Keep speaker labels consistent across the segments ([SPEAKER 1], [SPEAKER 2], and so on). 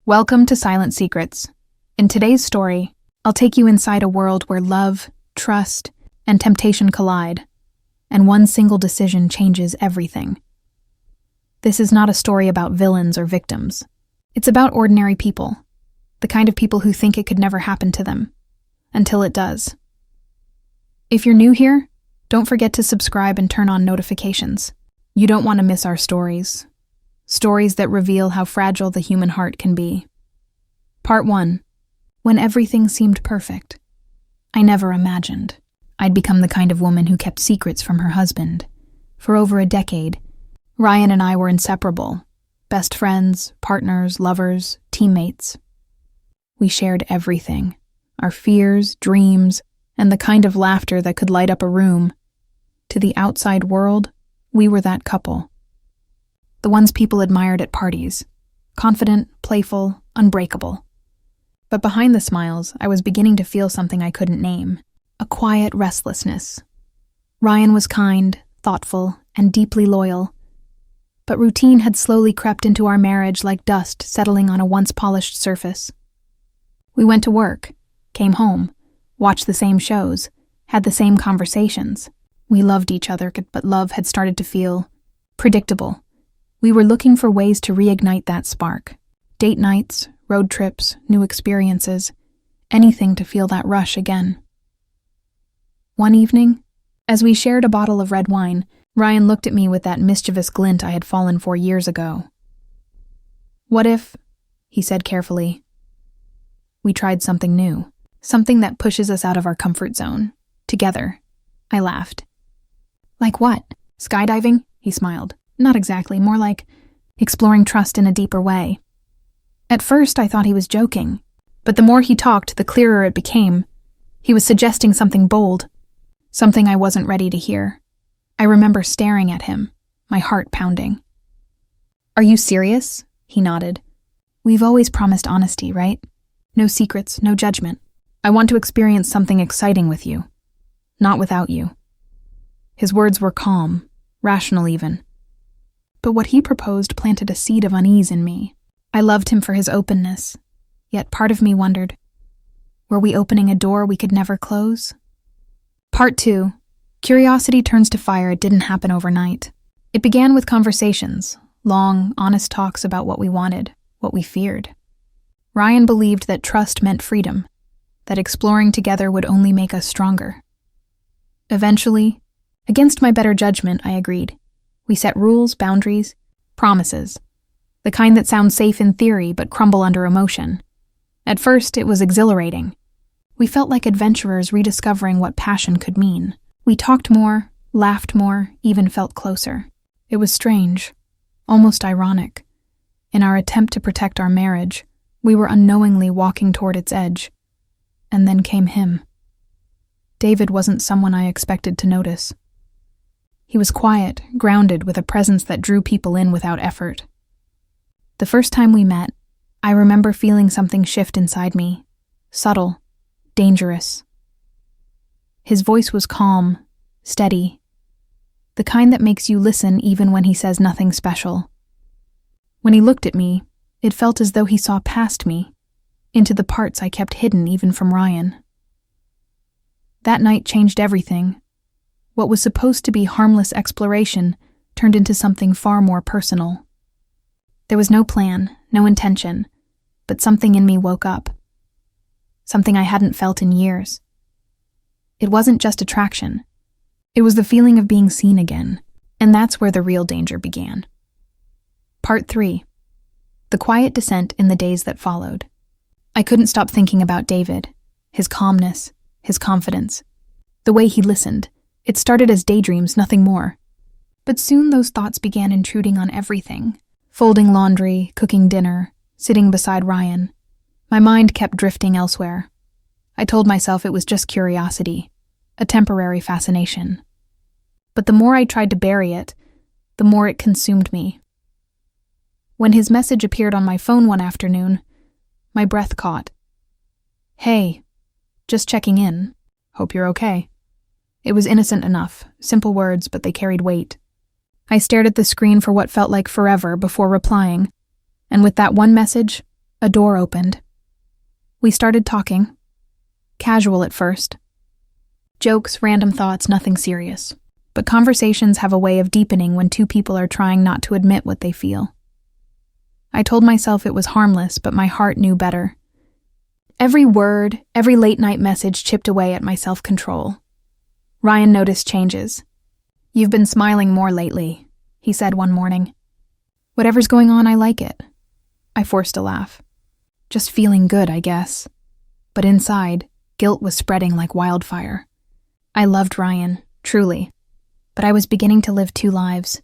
[SPEAKER 1] Welcome to Silent Secrets. In today's story, I'll take you inside a world where love, trust, and temptation collide, and one single decision changes everything. This is not a story about villains or victims. It's about ordinary people, the kind of people who think it could never happen to them, until it does. If you're new here, don't forget to subscribe and turn on notifications. You don't want to miss our stories. Stories that reveal how fragile the human heart can be. Part 1. When everything seemed perfect. I never imagined I'd become the kind of woman who kept secrets from her husband. For over a decade, Ryan and I were inseparable. Best friends, partners, lovers, teammates. We shared everything. Our fears, dreams, and the kind of laughter that could light up a room. To the outside world, we were that couple. The ones people admired at parties. Confident, playful, unbreakable. But behind the smiles, I was beginning to feel something I couldn't name. A quiet restlessness. Ryan was kind, thoughtful, and deeply loyal. But routine had slowly crept into our marriage like dust settling on a once-polished surface. We went to work, came home, watched the same shows, had the same conversations. We loved each other, but love had started to feel predictable. We were looking for ways to reignite that spark. Date nights, road trips, new experiences, anything to feel that rush again. One evening, as we shared a bottle of red wine, Ryan looked at me with that mischievous glint I had fallen for years ago. "What if," he said carefully, "we tried something new, something that pushes us out of our comfort zone, together?" I laughed. "Like what? Skydiving?" He smiled. "Not exactly, more like exploring trust in a deeper way." At first, I thought he was joking, but the more he talked, the clearer it became. He was suggesting something bold, something I wasn't ready to hear. I remember staring at him, my heart pounding. "Are you serious?" He nodded. "We've always promised honesty, right? No secrets, no judgment. I want to experience something exciting with you, not without you." His words were calm, rational even. But what he proposed planted a seed of unease in me. I loved him for his openness, yet part of me wondered, were we opening a door we could never close? Part 2. Curiosity turns to fire. It didn't happen overnight. It began with conversations, long, honest talks about what we wanted, what we feared. Ryan believed that trust meant freedom, that exploring together would only make us stronger. Eventually, against my better judgment, I agreed. We set rules, boundaries, promises. The kind that sound safe in theory but crumble under emotion. At first, it was exhilarating. We felt like adventurers rediscovering what passion could mean. We talked more, laughed more, even felt closer. It was strange, almost ironic. In our attempt to protect our marriage, we were unknowingly walking toward its edge. And then came him. David wasn't someone I expected to notice. He was quiet, grounded, with a presence that drew people in without effort. The first time we met, I remember feeling something shift inside me, subtle, dangerous. His voice was calm, steady, the kind that makes you listen even when he says nothing special. When he looked at me, it felt as though he saw past me, into the parts I kept hidden even from Ryan. That night changed everything. What was supposed to be harmless exploration turned into something far more personal. There was no plan, no intention, but something in me woke up. Something I hadn't felt in years. It wasn't just attraction. It was the feeling of being seen again, and that's where the real danger began. Part 3. The quiet descent in the days that followed. I couldn't stop thinking about David, his calmness, his confidence, the way he listened. It started as daydreams, nothing more. But soon those thoughts began intruding on everything. Folding laundry, cooking dinner, sitting beside Ryan. My mind kept drifting elsewhere. I told myself it was just curiosity, a temporary fascination. But the more I tried to bury it, the more it consumed me. When his message appeared on my phone one afternoon, my breath caught. "Hey, just checking in. Hope you're okay." It was innocent enough, simple words, but they carried weight. I stared at the screen for what felt like forever before replying, and with that one message, A door opened. We started talking. Casual at first. Jokes, random thoughts, nothing serious. But conversations have a way of deepening when two people are trying not to admit what they feel. I told myself it was harmless, but my heart knew better. Every word, every late-night message chipped away at my self-control. Ryan noticed changes. "You've been smiling more lately," he said one morning. "Whatever's going on, I like it." I forced a laugh. Just feeling good, I guess. But inside, guilt was spreading like wildfire. I loved Ryan, truly. But I was beginning to live two lives.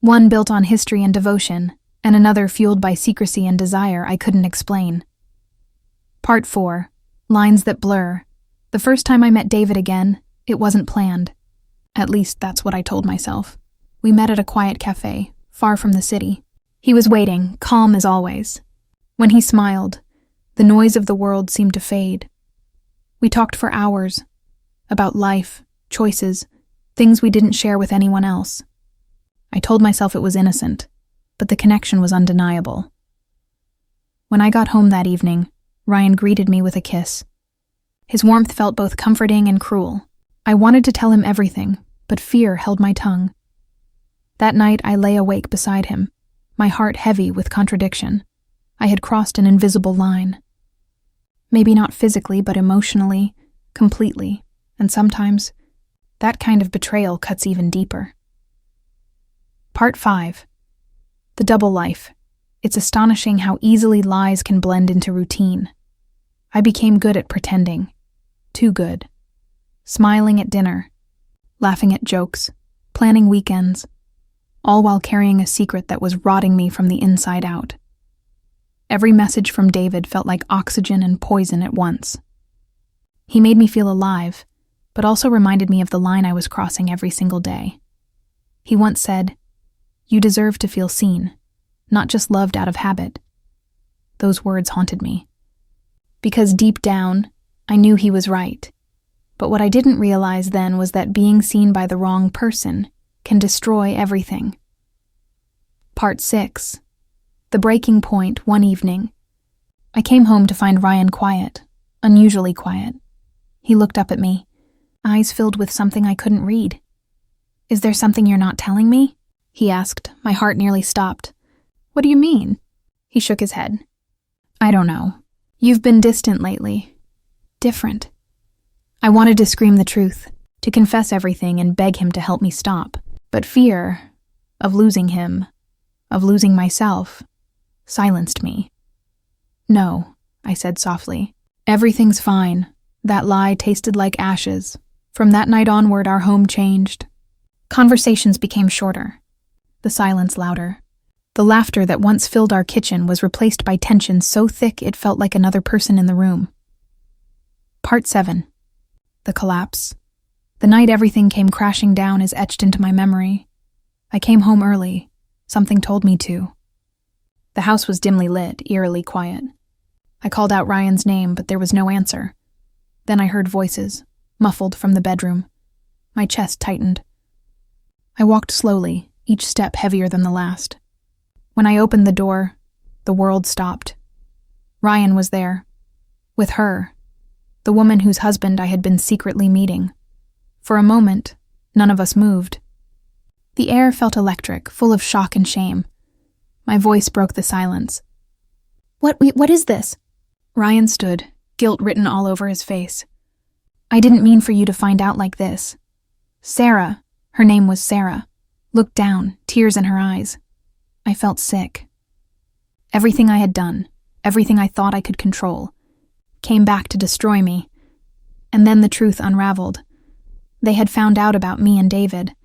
[SPEAKER 1] One built on history and devotion, and another fueled by secrecy and desire I couldn't explain. Part 4. Lines that blur. The first time I met David again, it wasn't planned. At least that's what I told myself. We met at a quiet cafe, far from the city. He was waiting, calm as always. When he smiled, the noise of the world seemed to fade. We talked for hours, about life, choices, things we didn't share with anyone else. I told myself it was innocent, but the connection was undeniable. When I got home that evening, Ryan greeted me with a kiss. His warmth felt both comforting and cruel. I wanted to tell him everything, but fear held my tongue. That night I lay awake beside him, my heart heavy with contradiction. I had crossed an invisible line. Maybe not physically, but emotionally, completely, and sometimes that kind of betrayal cuts even deeper. Part 5. The double life. It's astonishing how easily lies can blend into routine. I became good at pretending. Too good. Smiling at dinner, laughing at jokes, planning weekends, all while carrying a secret that was rotting me from the inside out. Every message from David felt like oxygen and poison at once. He made me feel alive, but also reminded me of the line I was crossing every single day. He once said, "You deserve to feel seen, not just loved out of habit." Those words haunted me. Because deep down, I knew he was right. But what I didn't realize then was that being seen by the wrong person can destroy everything. Part 6. The breaking point one evening. I came home to find Ryan quiet, unusually quiet. He looked up at me, eyes filled with something I couldn't read. "Is there something you're not telling me?" he asked. My heart nearly stopped. "What do you mean?" He shook his head. "I don't know. You've been distant lately. Different." I wanted to scream the truth, to confess everything and beg him to help me stop. But fear of losing him, of losing myself, silenced me. "No," I said softly. "Everything's fine. That lie tasted like ashes. From that night onward, our home changed." Conversations became shorter, the silence louder. The laughter that once filled our kitchen was replaced by tension so thick it felt like another person in the room. Part 7. The collapse. The night everything came crashing down is etched into my memory. I came home early. Something told me to. The house was dimly lit, eerily quiet. I called out Ryan's name, but there was no answer. Then I heard voices, muffled from the bedroom. My chest tightened. I walked slowly, each step heavier than the last. When I opened the door, the world stopped. Ryan was there. With her. The woman whose husband I had been secretly meeting. For a moment, none of us moved. The air felt electric, full of shock and shame. My voice broke the silence. What is this?" Ryan stood, guilt written all over his face. "I didn't mean for you to find out like this." Sarah, her name was Sarah, looked down, tears in her eyes. I felt sick. Everything I had done, everything I thought I could control, came back to destroy me. And then the truth unraveled. They had found out about me and David,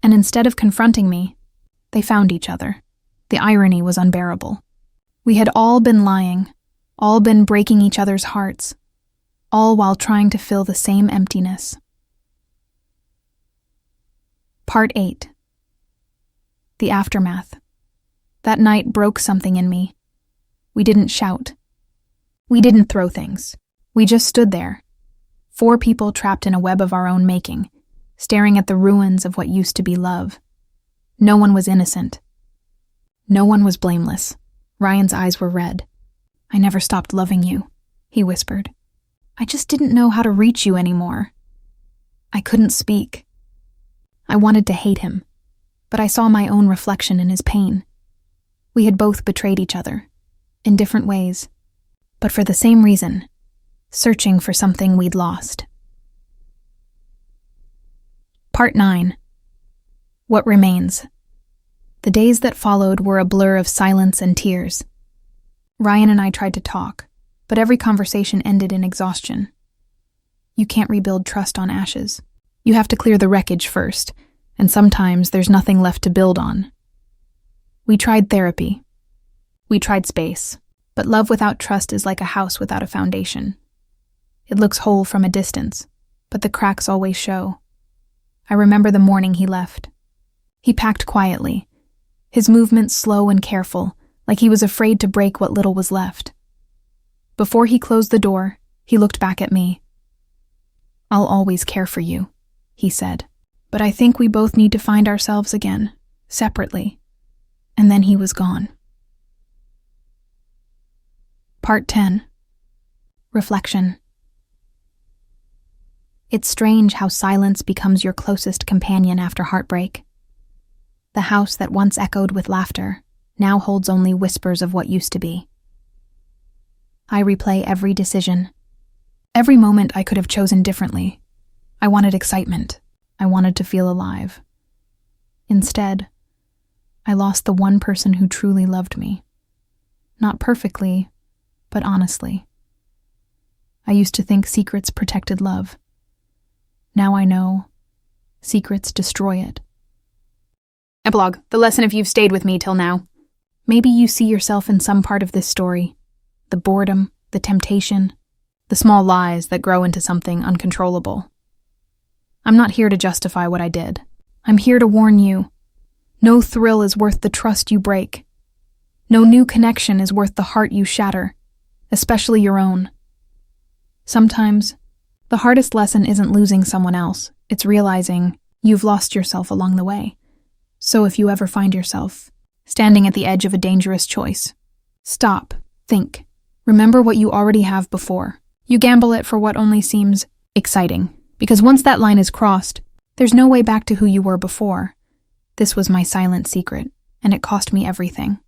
[SPEAKER 1] and instead of confronting me, they found each other. The irony was unbearable. We had all been lying, all been breaking each other's hearts, all while trying to fill the same emptiness. Part 8. The aftermath. That night broke something in me. We didn't shout. We didn't throw things. We just stood there, 4 people trapped in a web of our own making, staring at the ruins of what used to be love. No one was innocent. No one was blameless. Ryan's eyes were red. "I never stopped loving you," he whispered. "I just didn't know how to reach you anymore." I couldn't speak. I wanted to hate him, but I saw my own reflection in his pain. We had both betrayed each other, in different ways, but for the same reason, searching for something we'd lost. Part 9. What Remains. The days that followed were a blur of silence and tears. Ryan and I tried to talk, but every conversation ended in exhaustion. You can't rebuild trust on ashes. You have to clear the wreckage first, and sometimes there's nothing left to build on. We tried therapy. We tried space, but love without trust is like a house without a foundation. It looks whole from a distance, but the cracks always show. I remember the morning he left. He packed quietly, his movements slow and careful, like he was afraid to break what little was left. Before he closed the door, he looked back at me. "I'll always care for you," he said, "but I think we both need to find ourselves again, separately." And then he was gone. Part 10. Reflection. It's strange how silence becomes your closest companion after heartbreak. The house that once echoed with laughter now holds only whispers of what used to be. I replay every decision. Every moment I could have chosen differently. I wanted excitement. I wanted to feel alive. Instead, I lost the one person who truly loved me. Not perfectly, but honestly. I used to think secrets protected love. Now I know secrets destroy it. Epilogue, the lesson if you've stayed with me till now. Maybe you see yourself in some part of this story. The boredom, the temptation, the small lies that grow into something uncontrollable. I'm not here to justify what I did. I'm here to warn you. No thrill is worth the trust you break. No new connection is worth the heart you shatter, especially your own. Sometimes, the hardest lesson isn't losing someone else, it's realizing you've lost yourself along the way. So if you ever find yourself standing at the edge of a dangerous choice, stop, think, remember what you already have before. You gamble it for what only seems exciting, because once that line is crossed, there's no way back to who you were before. This was my silent secret, and it cost me everything.